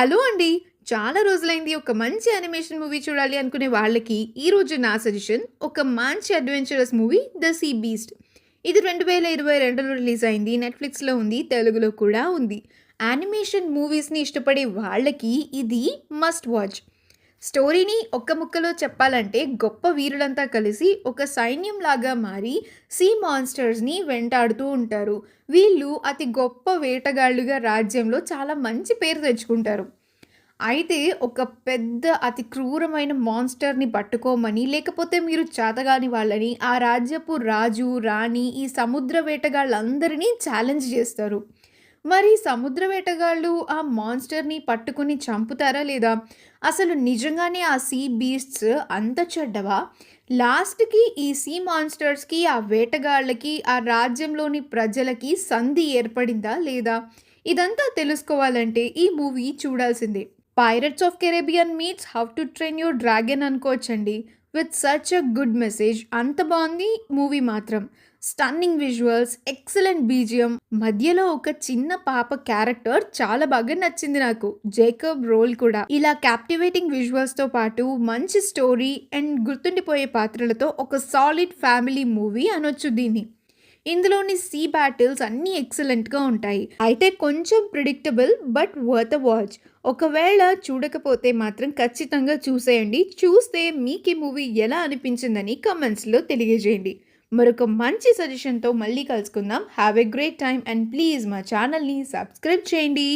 Hello అండి. చాలా రోజులైంది ఒక మంచి యానిమేషన్ మూవీ చూడాలి అనుకునే వాళ్ళకి ఈరోజు నా సజెషన్ ఒక మంచి adventurous movie 'the sea beast'. ఇది 2022లో రిలీజ్ అయింది. నెట్‌ఫ్లిక్స్‌లో ఉంది. తెలుగులో కూడా ఉంది. యానిమేషన్ మూవీస్‌ని ఇష్టపడే వాళ్ళకి ఇది మస్ట్ వాచ్. స్టోరీని ఒక్క ముక్కలో చెప్పాలంటే గొప్ప వీరులంతా కలిసి ఒక సైన్యంలాగా మారి సీ మాన్స్టర్స్‌ని వెంటాడుతూ ఉంటారు. వీళ్ళు అతి గొప్ప వేటగాళ్ళుగా రాజ్యంలో చాలా మంచి పేరు తెచ్చుకుంటారు. అయితే ఒక పెద్ద అతి క్రూరమైన మాన్స్టర్‌ని పట్టుకోమని, లేకపోతే మీరు చేతగాని వాళ్ళని ఆ రాజ్యపు రాజు, రాణి ఈ సముద్ర వేటగాళ్ళందరినీ ఛాలెంజ్ చేస్తారు. మరి సముద్ర వేటగాళ్ళు ఆ మాన్స్టర్‌ని పట్టుకొని చంపుతారా లేదా? అసలు నిజంగానే ఆ సీ బీస్ట్స్ అంత చెడ్డవా? లాస్ట్‌కి ఈ సీ మాన్స్టర్స్‌కి, ఆ వేటగాళ్ళకి, ఆ రాజ్యంలోని ప్రజలకి సంధి ఏర్పడిందా లేదా? ఇదంతా తెలుసుకోవాలంటే ఈ మూవీ చూడాల్సిందే. 'Pirates of Caribbean' meets 'how to train your dragon' అనుకోవచ్చండి. With such a good message. అంత బావుంది మూవీ మాత్రం. Stunning visuals, excellent BGM. మధ్యలో ఒక చిన్న పాప క్యారెక్టర్ చాలా బాగా నచ్చింది నాకు. జేకబ్ రోల్ కూడా. ఇలా క్యాప్టివేటింగ్ విజువల్స్‌తో పాటు మంచి స్టోరీ అండ్ గుర్తుండిపోయే పాత్రలతో ఒక సాలిడ్ ఫ్యామిలీ మూవీ అనొచ్చు దీన్ని. ఇందులోని సీ బ్యాటిల్స్ అన్నీ ఎక్సలెంట్‌గా ఉంటాయి. అయితే కొంచెం predictable but worth a watch. ఒకవేళ చూడకపోతే మాత్రం ఖచ్చితంగా చూసేయండి. చూస్తే మీకీ మూవీ ఎలా అనిపించిందని కామెంట్స్‌లో తెలియజేయండి. మరొక మంచి సజెషన్‌తో మళ్ళీ కలుసుకుందాం. Have a great time and please మా ఛానల్‌ని సబ్స్క్రైబ్ చేయండి.